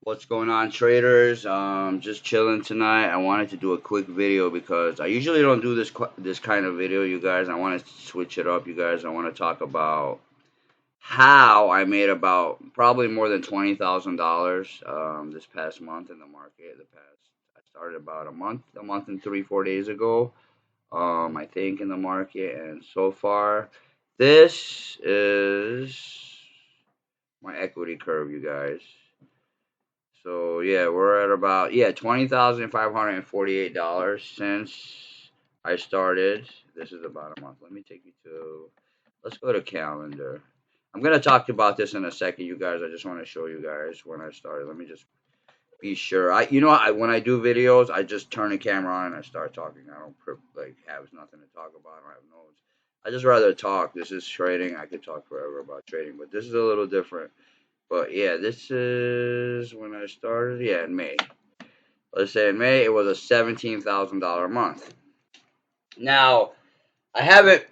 What's going on, traders? Just chilling tonight. I wanted to do a quick video because I usually don't do this kind of video, you guys. I want to switch it up, you guys. I want to talk about how I made about probably more than $20,000 this past month in the market. I started about a month and 3-4 days ago. I think in the market, and so far, this is my equity curve, you guys. So yeah, we're at about $20,548 since I started. This is about a month. Let me take you to. Let's go to calendar. I'm gonna talk about this in a second, you guys. I just want to show you guys when I started. Let me just be sure. When I do videos, I just turn the camera on and I start talking. I don't have nothing to talk about. I don't have notes. I just rather talk. This is trading. I could talk forever about trading, but this is a little different. But yeah, this is when I started. Yeah, in May. Let's say in May, it was a $17,000 month. Now, I haven't.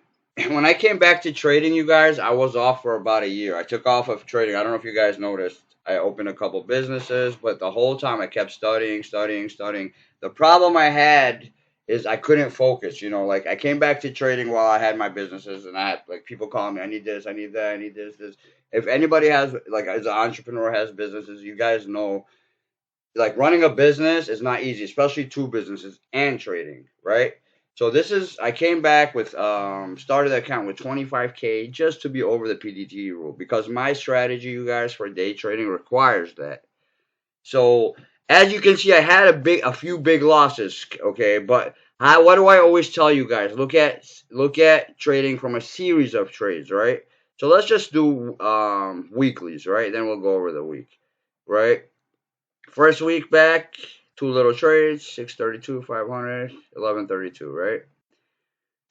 When I came back to trading, you guys, I was off for about a year. I took off of trading. I don't know if you guys noticed. I opened a couple businesses, but the whole time I kept studying, studying, studying. The problem I had is I couldn't focus. Like I came back to trading while I had my businesses, and I had like people calling me, I need this, I need that, I need this. If anybody has like as an entrepreneur has businesses, you guys know like running a business is not easy, especially two businesses and trading, right? So I came back with started the account with 25K just to be over the PDT rule because my strategy, you guys, for day trading requires that. So as you can see, I had a few big losses, okay, but what do I always tell you guys? Look at trading from a series of trades, right? So let's just do weeklies, right? Then we'll go over the week, right? First week back, two little trades, 632, 500, 1132, right?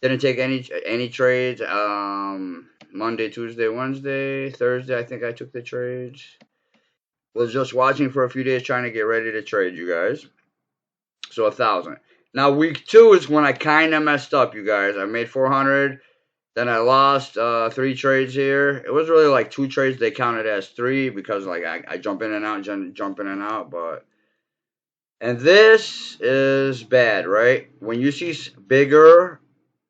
Didn't take any trades. Monday, Tuesday, Wednesday, Thursday. I think I took the trades. Was just watching for a few days, trying to get ready to trade, you guys. So 1,000. Now week two is when I kind of messed up, you guys. I made 400. Then I lost three trades here. It was really like two trades. They counted as three because like I jump in and out, jump in and out, but. And this is bad, right? When you see bigger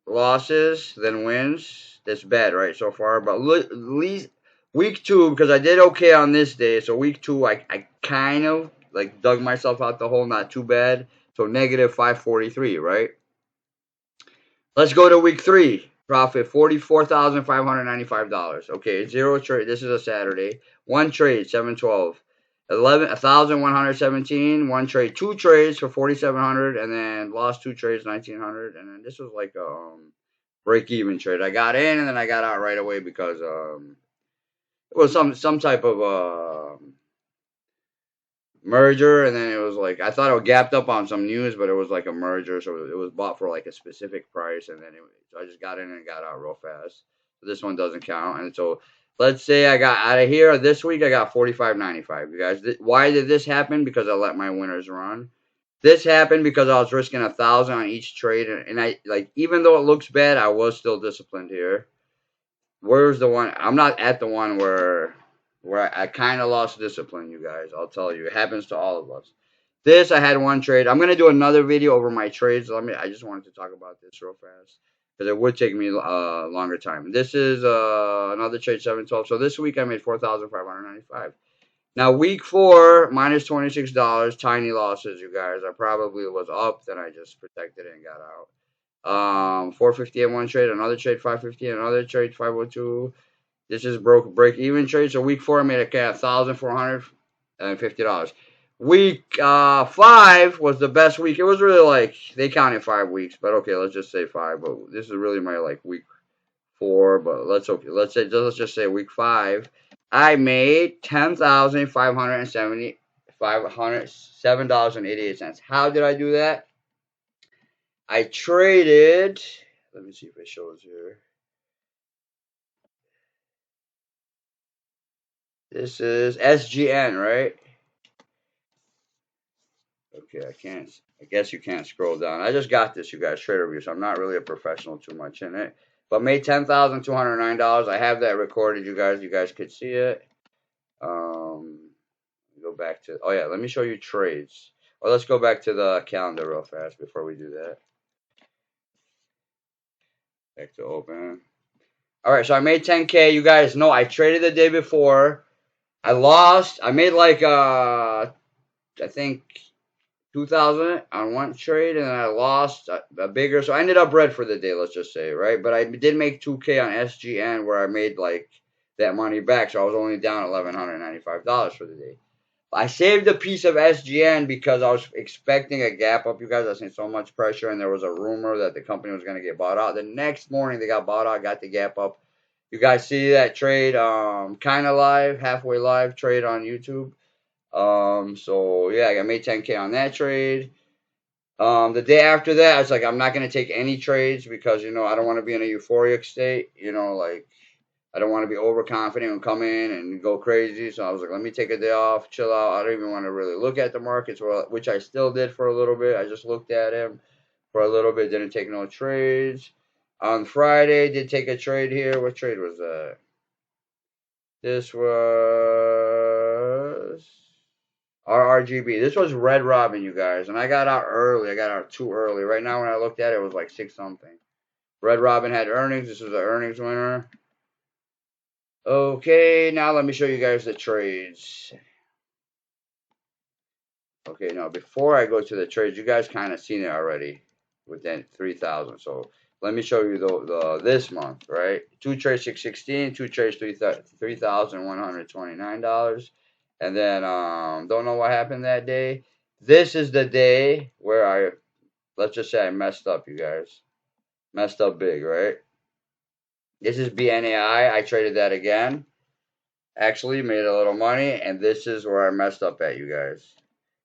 losses than wins, that's bad, right? So far, but at least week two, because I did okay on this day. So week two, I kind of like dug myself out the hole, not too bad. So negative 543, right? Let's go to week three. Profit $44,595. Okay, zero trade. This is a Saturday. One trade, 712. 1,117. One trade, two trades for 4,700, and then lost two trades, 1,900. And then this was like a break even trade. I got in and then I got out right away because it was some type of merger, and then it was like I thought it gapped up on some news, but it was like a merger, so it was bought for like a specific price, and then so I just got in and got out real fast. So this one doesn't count, and so let's say I got out of here this week. I got 45.95. You guys, why did this happen? Because I let my winners run. This happened because I was risking 1,000 on each trade, and I like even though it looks bad, I was still disciplined here. Where's the one? I'm not at the one where I kind of lost discipline, you guys. I'll tell you, it happens to all of us. This I had one trade. I'm gonna do another video over my trades. I just wanted to talk about this real fast because it would take me longer time. This is another trade 712. So this week I made 4,595. Now week four minus $26. Tiny losses, you guys. I probably was up, then I just protected it and got out. 450 in one trade, another trade 550, another trade 502. This is break even trade. So week four I made a $1,450. Week five was the best week. It was really like they counted 5 weeks, but okay, let's just say five. But this is really my like week four. But let's just say week five. I made $10,507.88. How did I do that? I traded. Let me see if it shows here. This is SGN, right? Okay, I can't. I guess you can't scroll down. I just got this, you guys, Trader View, so I'm not really a professional too much in it. But made $10,209. I have that recorded, you guys. You guys could see it. Go back to, oh yeah, let me show you trades. Well, let's go back to the calendar real fast before we do that. Back to open. All right, so I made 10K. You guys know I traded the day before. I lost. I made like I think 2,000 on one trade, and then I lost a bigger. So I ended up red for the day, let's just say, right? But I did make 2K on SGN, where I made like that money back. So I was only down $1,195 for the day. I saved a piece of SGN because I was expecting a gap up. You guys are seeing so much pressure, and there was a rumor that the company was going to get bought out. The next morning, they got bought out, got the gap up. You guys see that trade, kind of live, halfway live trade on YouTube. So yeah, I made 10K on that trade. The day after that, I was like, I'm not going to take any trades because, I don't want to be in a euphoric state, like, I don't want to be overconfident and come in and go crazy. So I was like, let me take a day off, chill out. I don't even want to really look at the markets, which I still did for a little bit. I just looked at him for a little bit, didn't take no trades. On Friday, did take a trade here. What trade was that? This was RRGB. This was Red Robin, you guys. And I got out early. I got out too early. Right now, when I looked at it, it was like 6 something. Red Robin had earnings. This was the earnings winner. Okay, now let me show you guys the trades. Okay, now before I go to the trades, you guys kind of seen it already with that 3,000. So let me show you the this month, right? 2 trades 616, 2 trades $3,129, and then don't know what happened that day. This is the day where let's just say I messed up, you guys. Messed up big, right? This is BNAI. I traded that again. Actually made a little money, and this is where I messed up at, you guys.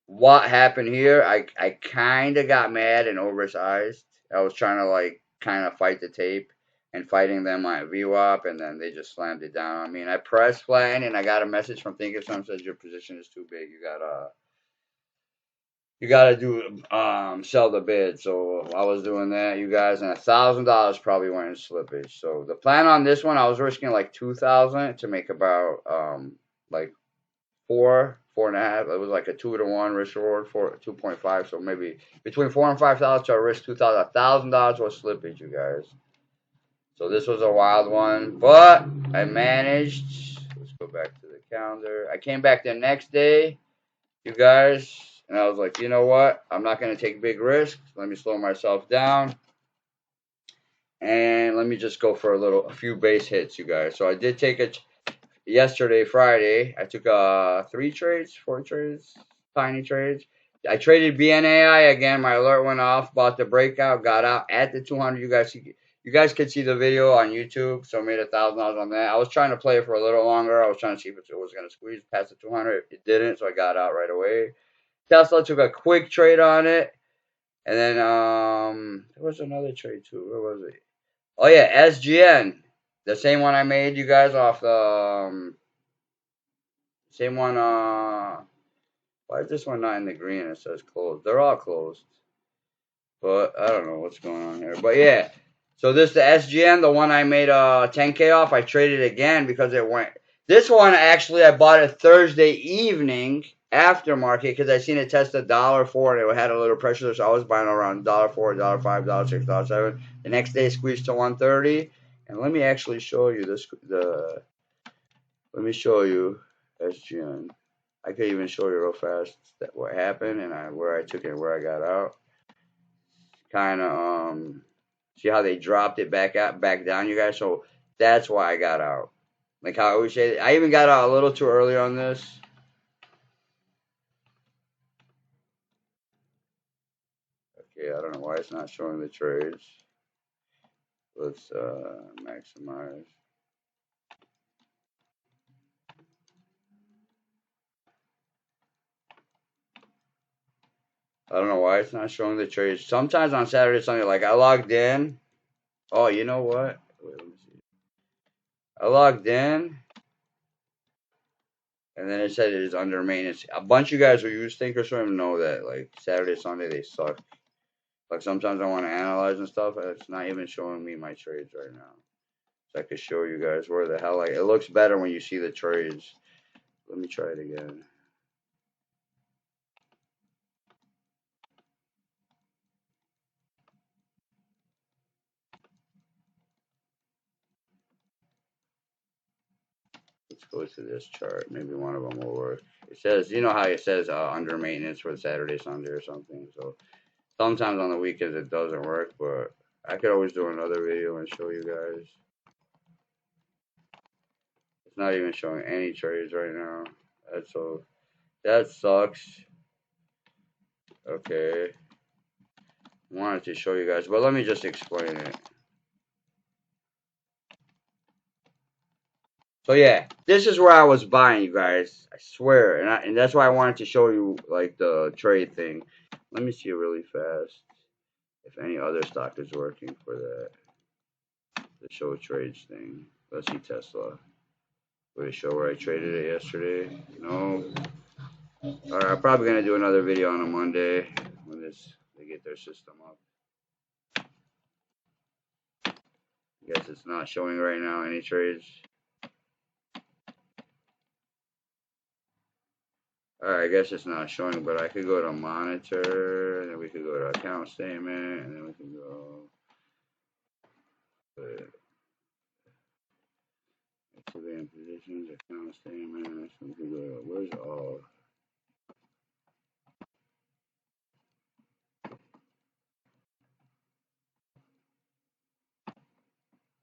What happened here? I kind of got mad and oversized. I was trying to like kind of fight the tape and fighting them on VWAP, and then they just slammed it down on me. And I pressed flattened, and I got a message from Thinkorswim says your position is too big. You gotta do sell the bid. So I was doing that, you guys, and $1,000 probably went in slippage. So the plan on this one, I was risking like 2,000 to make about like 4.5. It was like a 2-to-1 risk reward for 2.5. So maybe between $4,000 and $5,000 to a risk 2,000. $1,000 was slippage, you guys. So this was a wild one, but I managed. Let's go back to the calendar. I came back the next day, you guys. And I was like, you know what? I'm not going to take big risks. Let me slow myself down. And let me just go for a few base hits, you guys. So I did take yesterday, Friday. I took 4 trades, tiny trades. I traded BNAI again. My alert went off. Bought the breakout. Got out at the 200. You guys could see the video on YouTube. So I made $1,000 on that. I was trying to play it for a little longer. I was trying to see if it was going to squeeze past the 200. It didn't. So I got out right away. Tesla took a quick trade on it, and then there was another trade too. Where was it? Oh yeah, SGN, the same one I made you guys off the same one. Why is this one not in the green? It says closed. They're all closed, but I don't know what's going on here. But yeah, so the SGN, the one I made 10K off. I traded again because it went. This one actually I bought it Thursday evening. Aftermarket because I seen it test $1.04 and it had a little pressure, so I was buying around $1.04, $1.05, $1.06, $1.07. The next day squeezed to 130. And let me actually show you this. Let me show you SGN. I could even show you real fast what happened and where I took it and where I got out. Kind of see how they dropped it back down, you guys. So that's why I got out. Like how I always say, I even got out a little too early on this. Okay, I don't know why it's not showing the trades. Let's maximize. I don't know why it's not showing the trades. Sometimes on Saturday, Sunday, like I logged in. Oh, you know what? Wait, let me see. I logged in, and then it said it is under maintenance. A bunch of you guys who use Thinkorswim know that like Saturday, Sunday, they suck. Like sometimes I want to analyze and stuff, and it's not even showing me my trades right now. So I could show you guys where the hell it looks better when you see the trades. Let me try it again. go to this chart. Maybe one of them will work. It says, you know how it says under maintenance for Saturday, Sunday, or something. So sometimes on the weekends it doesn't work, but I could always do another video and show you guys. It's not even showing any trades right now. That sucks. Okay. Wanted to show you guys, but let me just explain it. So yeah, this is where I was buying, you guys. I swear, and that's why I wanted to show you like the trade thing. Let me see really fast if any other stock is working for that. The show trades thing. Let's see Tesla. Would it show where I traded it yesterday? No. Alright, I'm probably gonna do another video on a Monday when they get their system up. Guess it's not showing right now any trades. Alright, I guess it's not showing, but I could go to monitor, and then we could go to account statement, and then we can go activity and positions, account statement, so we can go to, where's all?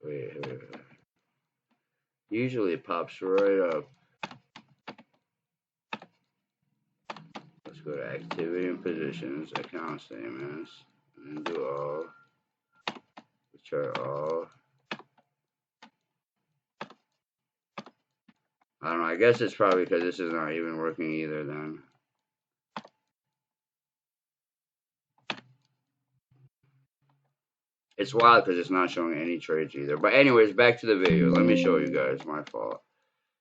Wait. Usually it pops right up. Let's go to activity and positions, account statements, and then do all. Chart all. I don't know. I guess it's probably because this is not even working either then. It's wild because it's not showing any trades either. But anyways, back to the video. Let me show you guys. My fault.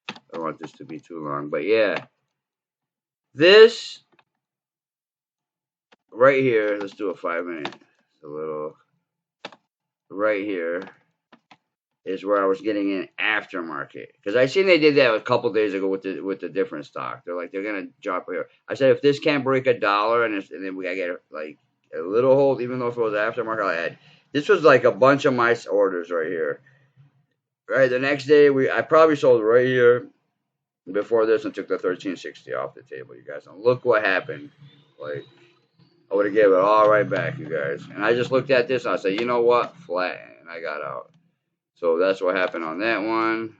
I don't want this to be too long. But yeah. This right here. Let's do a 5 minute. It's a little. Right here is where I was getting in aftermarket. Because I seen they did that a couple days ago with the different stock. They're like, they're going to drop here. I said, if this can't break $1 and then we got to get like a little hold, even though if it was aftermarket, I had. This was like a bunch of my orders right here. Right, the next day I probably sold right here before this and took the 1360 off the table, you guys. And look what happened. Like, I would have gave it all right back, you guys. And I just looked at this and I said, you know what? Flat. And I got out. So that's what happened on that one.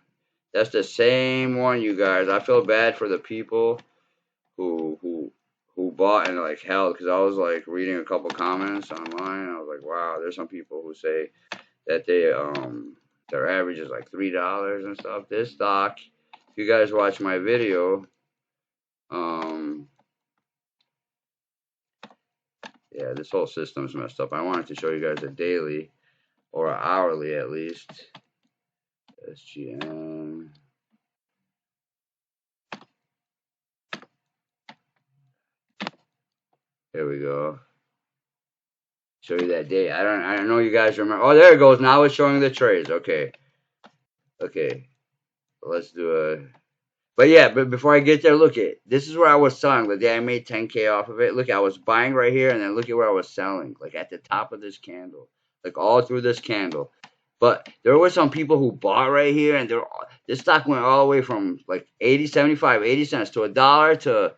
That's the same one, you guys. I feel bad for the people who bought and like held, because I was like reading a couple comments online. I was like, wow, there's some people who say that their average is like $3 and stuff. This stock, if you guys watch my video, yeah, this whole system's messed up. I wanted to show you guys a daily or an hourly at least. SGN. Here we go. Show you that day. I don't know you guys remember. Oh, there it goes. Now it's showing the trades. Okay. Let's do a. But yeah, but before I get there, look at this is where I was selling the day I made 10K off of it. Look, I was buying right here, and then look at where I was selling, like at the top of this candle, like all through this candle. But there were some people who bought right here, and this stock went all the way from like 80 cents to $1 to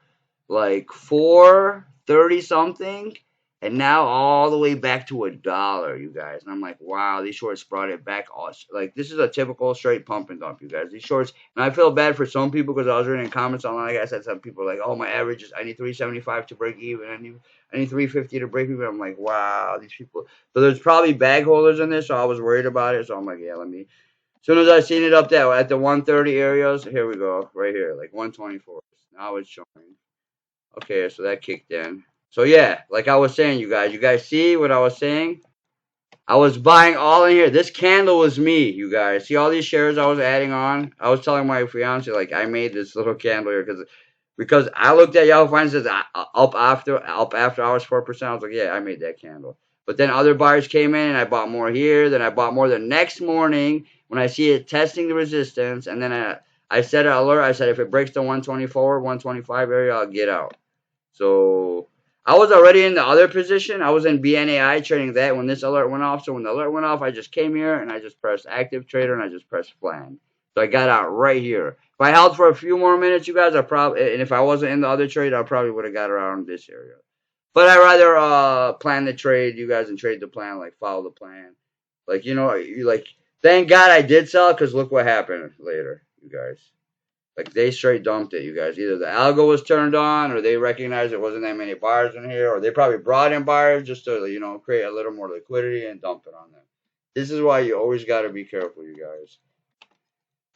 like 4.30 something, and now all the way back to $1, you guys. And I'm like, wow, these shorts brought it back. Like, this is a typical straight pump and dump, you guys. These shorts, and I feel bad for some people because I was reading comments online. Like I said, some people are like, oh, my average is, I need 375 to break even. I need 350 to break even. I'm like, wow, these people. So there's probably bag holders in this, so I was worried about it. So I'm like, yeah, let me. As soon as I seen it up there at the 130 areas, here we go, right here, like 124. Now it's showing. Okay, so that kicked in. So yeah, like I was saying, you guys see what I was saying? I was buying all in here. This candle was me, you guys. See all these shares I was adding on? I was telling my fiance, like, I made this little candle here because I looked at Yahoo Finance, it says up after hours 4%. I was like, yeah, I made that candle. But then other buyers came in and I bought more here. Then I bought more the next morning when I see it testing the resistance. And then I set an alert. I said, if it breaks the 124, 125 area, I'll get out. So I was already in the other position. I was in BNAI trading that when this alert went off. So when the alert went off, I just came here and I just pressed active trader and I just pressed flag. So I got out right here. If I held for a few more minutes, you guys, I probably, and if I wasn't in the other trade, I probably would have got around this area. But I rather plan the trade, you guys, and trade the plan, like follow the plan. Like, you know, you like, thank God I did sell because look what happened later, you guys. Like they straight dumped it, you guys. Either the algo was turned on, or they recognized there wasn't that many buyers in here, or they probably brought in buyers just to, you know, create a little more liquidity and dump it on them. This is why you always got to be careful, you guys.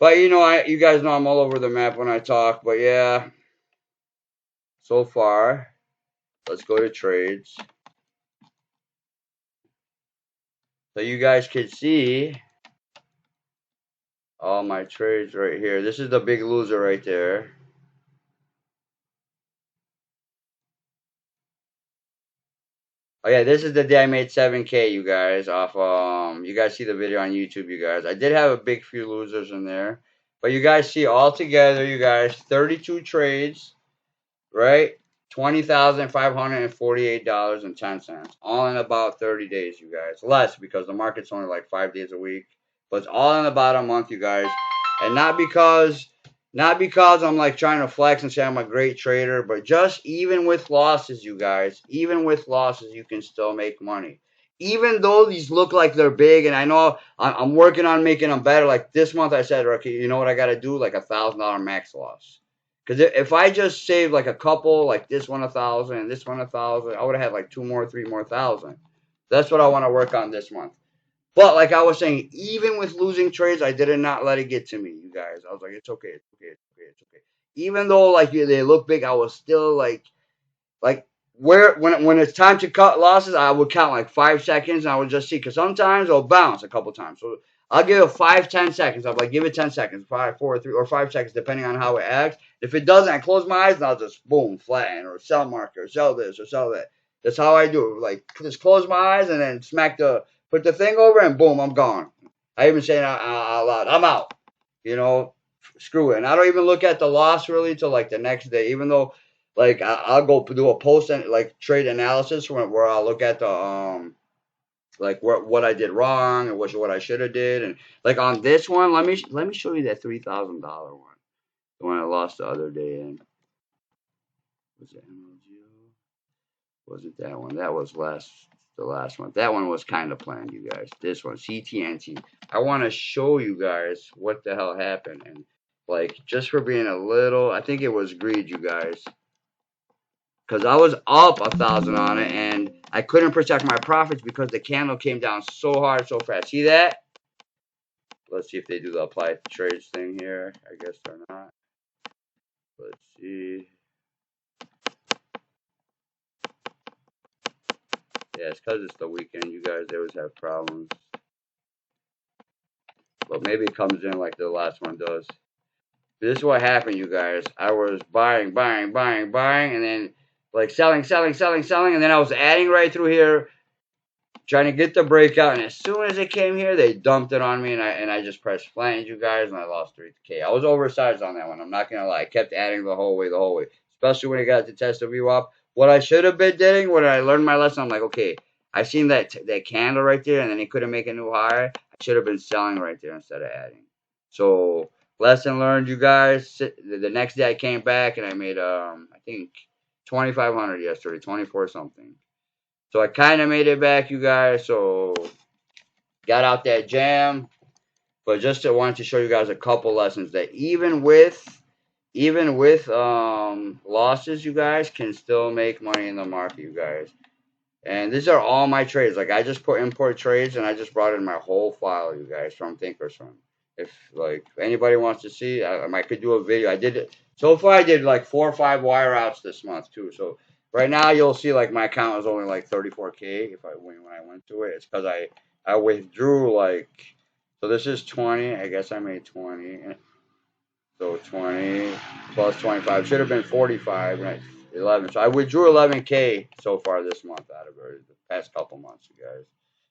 But you know, you guys know I'm all over the map when I talk. But yeah, so far, let's go to trades. So you guys can see all my trades right here. This is the big loser right there. Oh yeah, this is the day I made 7K, you guys, off you guys see the video on YouTube, you guys. I did have a big few losers in there. But you guys see all together, you guys, 32 trades, right? $20,548.10. All in about 30 days, you guys. Less because the market's only like 5 days a week. But it's all in about a month, you guys. And not because I'm like trying to flex and say I'm a great trader, but just even with losses, you guys, even with losses, you can still make money. Even though these look like they're big, and I know I'm working on making them better. Like this month, I said, okay, you know what I got to do? Like $1,000 max loss. Because if I just saved like a couple, like this one 1,000 and this one 1,000, I would have had like 2 more, 3 more thousand. That's what I want to work on this month. But like I was saying, even with losing trades, I did not let it get to me, you guys. I was like, it's okay, it's okay, it's okay, it's okay. Even though like they look big, I was still like where when it's time to cut losses, I would count like 5 seconds and I would just see because sometimes it'll bounce a couple times. So I'll give it 5, 10 seconds. I'll like give it 10 seconds, 5, 4, 3, or 5 seconds, depending on how it acts. If it doesn't, I close my eyes and I'll just boom, flatten or sell market or sell this or sell that. That's how I do it. Like just close my eyes and then put the thing over and boom, I'm gone. I even say it out loud, I'm out. You know, screw it. And I don't even look at the loss really till like the next day, even though like I'll go do a post and like trade analysis where I'll look at the like what I did wrong and what I should have did, and like on this one, let me show you that $3,000 one, the one I lost the other day. And was it MLGO? Was it that one? That was the last one. That one was kind of planned, you guys. This one, CTNT. I want to show you guys what the hell happened, and like just for being a little, I think it was greed, you guys. Because I was up 1,000 on it, and I couldn't protect my profits because the candle came down so hard, so fast. See that? Let's see if they do the applied trades thing here. I guess they're not. Let's see. Yeah, it's because it's the weekend. You guys, they always have problems. But maybe it comes in like the last one does. This is what happened, you guys. I was buying, and then like selling, and then I was adding right through here, trying to get the breakout, and as soon as it came here, they dumped it on me, and I just pressed flange, you guys, and I lost 3K. I was oversized on that one. I'm not gonna lie. I kept adding the whole way, especially when it got to test the VWAP. What I should have been doing, when I learned my lesson, I'm like, okay, I seen that candle right there, and then it couldn't make a new high. I should have been selling right there instead of adding. So lesson learned, you guys. The next day I came back and I made I think 2,500 yesterday, 24 something. So I kind of made it back, you guys. So got out that jam, but just wanted to show you guys a couple lessons that even with losses, you guys can still make money in the market, you guys. And these are all my trades. Like I just put import trades and I just brought in my whole file, you guys, from Thinkorswim. If like anybody wants to see, I could do a video. I did it so far. I did like 4 or 5 wire outs this month too. So right now you'll see like my account is only like 34K when I went to it. It's because I withdrew like, so this is 20. I guess I made 20. So 20 plus 25 should have been 45. Right? 11. So I withdrew 11K so far this month out of it, the past couple months, you guys,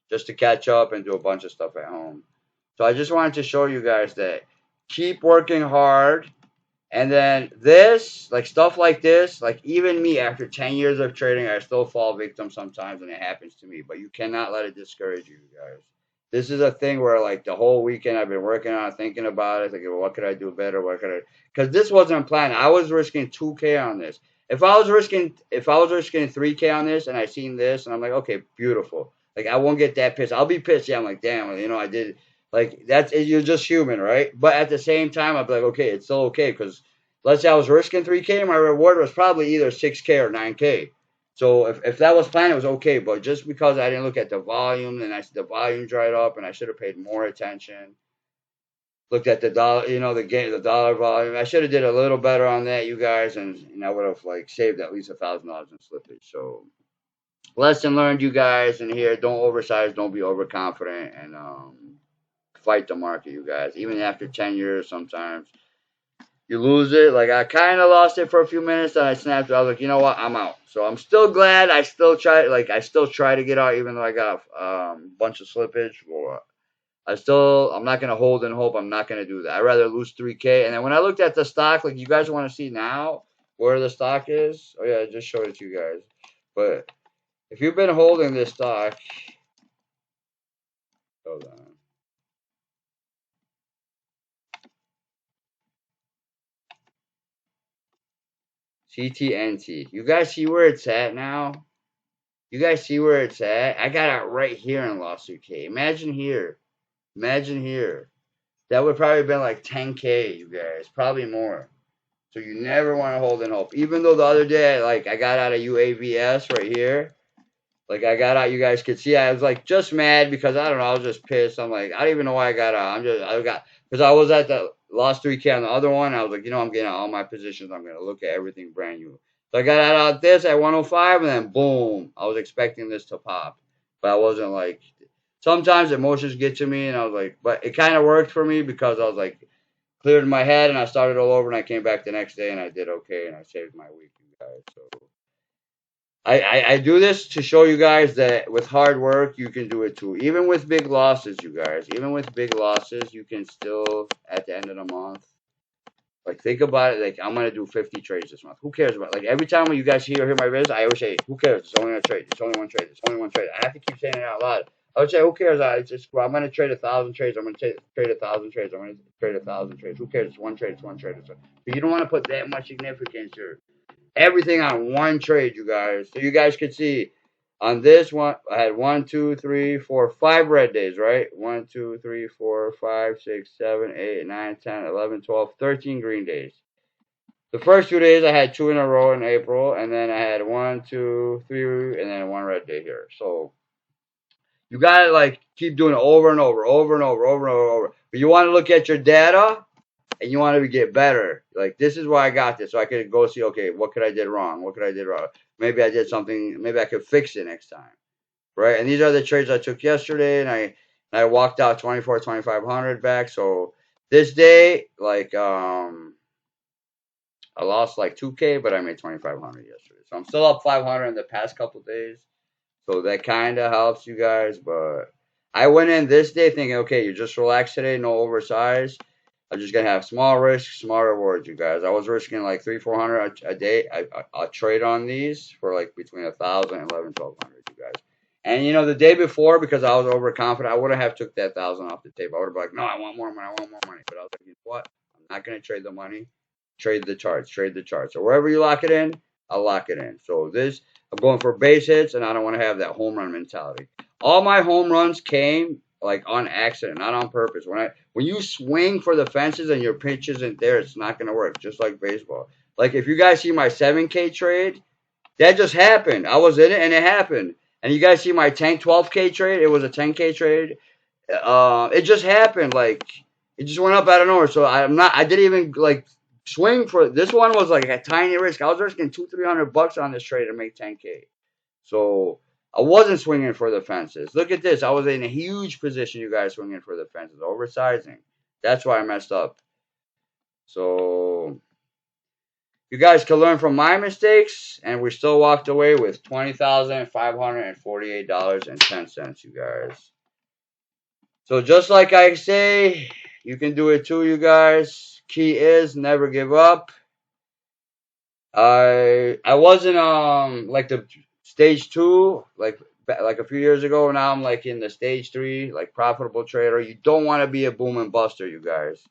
just to catch up and do a bunch of stuff at home. So I just wanted to show you guys that keep working hard. And then this, like stuff like this, like even me after 10 years of trading, I still fall victim sometimes and it happens to me. But you cannot let it discourage you guys. This is a thing where like the whole weekend I've been working on it, thinking about it, thinking, what could I do better? What could I? Because this wasn't planned. I was risking 2K on this. If I was risking 3K on this, and I seen this, and I'm like, okay, beautiful. Like I won't get that pissed. I'll be pissed. Yeah, I'm like, damn, I did. Like you're just human, right? But at the same time, I'd be like, okay, it's still okay because let's say I was risking 3K, my reward was probably either 6K or 9K. So if that was planned, it was okay. But just because I didn't look at the volume, and the volume dried up, and I should have paid more attention. Looked at the dollar, the dollar volume. I should have did a little better on that, you guys, and I would have like saved at least $1,000 in slippage. So lesson learned, you guys, in here. Don't oversize. Don't be overconfident, and fight the market, you guys. Even after 10 years, sometimes you lose it. Like I kind of lost it for a few minutes, and I snapped. I was like, you know what, I'm out. So I'm still glad. I still try to get out, even though I got a bunch of slippage. Or I'm not gonna hold and hope. I'm not gonna do that. I'd rather lose 3K. And then when I looked at the stock, like you guys want to see now where the stock is. Oh yeah, I just showed it to you guys. But if you've been holding this stock, hold on. CTNT. You guys see where it's at now? You guys see where it's at? I got it right here in Lawsuit K. Imagine here. Imagine here. That would probably have been like 10K, you guys. Probably more. So you never want to hold in hope. Even though the other day, I got out of UAVS right here. Like, I got out, you guys could see, I was, like, just mad because, I don't know, I was just pissed. I'm like, I don't even know why I got out. Because I was at the, lost 3K on the other one. I was like, I'm getting out all my positions. I'm going to look at everything brand new. So I got out of this at 105, and then boom, I was expecting this to pop. But I wasn't like, sometimes emotions get to me, and I was like, but it kind of worked for me because I was like, cleared my head, and I started all over, and I came back the next day, and I did okay, and I saved my week, you guys. So I do this to show you guys that with hard work, you can do it too. Even with big losses, you guys. Even with big losses, you can still, at the end of the month, like, think about it. Like, I'm going to do 50 trades this month. Who cares about it? Like, every time when you guys hear my videos, I always say, who cares? It's only a trade. It's only one trade. It's only one trade. I have to keep saying it out loud. I would say, who cares? I'm going to trade 1,000 trades. I'm going to trade 1,000 trades. I'm going to trade 1,000 trades. Who cares? It's one trade. It's one trade. But you don't want to put that much significance or everything on one trade, you guys. So you guys could see on this one, I had 1, 2, 3, 4, 5 red days, right? 1, 2, 3, 4, 5, 6, 7, 8, 9, 10, 11, 12, 13 green days. The first 2 days I had 2 in a row in April, and then I had 1, 2, 3, and then 1 red day here. So you gotta like keep doing it over and over, over and over, over and over. But you want to look at your data and you want to get better. Like, this is why I got this, so I could go see, okay, what could I did wrong? What could I did wrong? Maybe I did something. Maybe I could fix it next time, right? And these are the trades I took yesterday, and I walked out 2,500 back. So this day, like, I lost like 2K, but I made 2,500 yesterday. So I'm still up 500 in the past couple days. So that kind of helps you guys. But I went in this day thinking, okay, you just relax today, no oversize. I'm just gonna have small risks, small rewards, you guys. I was risking like 300-400 a day. I trade on these for like between 1,000 and 1,100-1,200, you guys. And the day before, because I was overconfident, I wouldn't have took that 1,000 off the table. I would have been like, no, I want more money. I want more money. But I was like, you know what? I'm not gonna trade the money. Trade the charts. Trade the charts. So wherever you lock it in, I'll lock it in. So I'm going for base hits, and I don't want to have that home run mentality. All my home runs came like on accident, not on purpose. When you swing for the fences and your pitch isn't there, it's not gonna work. Just like baseball. Like if you guys see my 7K trade, that just happened. I was in it and it happened. And you guys see my 12K trade, it was a 10K trade. It just happened. Like it just went up out of nowhere. So I didn't even like swing for this one. Was like a tiny risk. I was risking $200-300 on this trade to make 10K. So I wasn't swinging for the fences. Look at this. I was in a huge position, you guys, swinging for the fences, oversizing. That's why I messed up. So you guys can learn from my mistakes, and we still walked away with $20,548.10, you guys. So just like I say, you can do it too, you guys. Key is never give up. I wasn't like the stage 2, like like a few years ago. Now I'm like in the stage 3, like profitable trader. You don't want to be a boom and buster, you guys.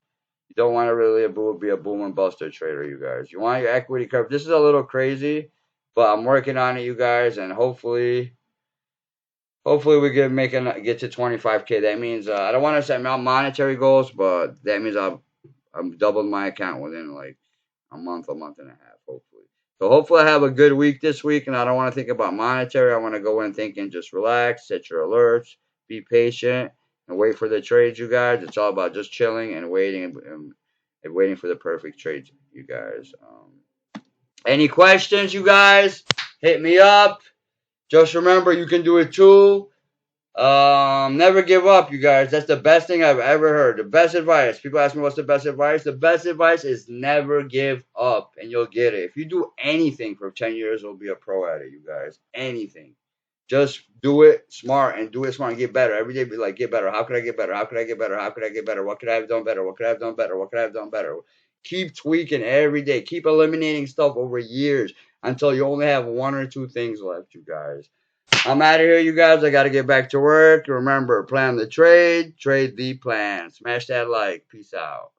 You don't want to really be a boom and buster trader, you guys. You want your equity curve. This is a little crazy, but I'm working on it, you guys, and hopefully we can get to 25K. That means I don't want to set monetary goals, but that means I'm doubling my account within like a month and a half, hopefully. So hopefully I have a good week this week, and I don't want to think about monetary. I want to go in thinking just relax, set your alerts, be patient, and wait for the trades, you guys. It's all about just chilling and waiting and waiting for the perfect trades, you guys. Any questions, you guys? Hit me up. Just remember, you can do it too. Never give up, you guys. That's the best thing I've ever heard. The best advice. People ask me what's the best advice. The best advice is never give up, and you'll get it. If you do anything for 10 years, you'll be a pro at it, you guys. Anything. Just do it smart and do it smart and get better. Every day be like, get better. How could I get better? How could I get better? How could I get better? What could I have done better? What could I have done better? What could I have done better? Keep tweaking every day. Keep eliminating stuff over years until you only have 1 or 2 things left, you guys. I'm out of here, you guys. I got to get back to work. Remember, plan the trade the plan. Smash that like. Peace out.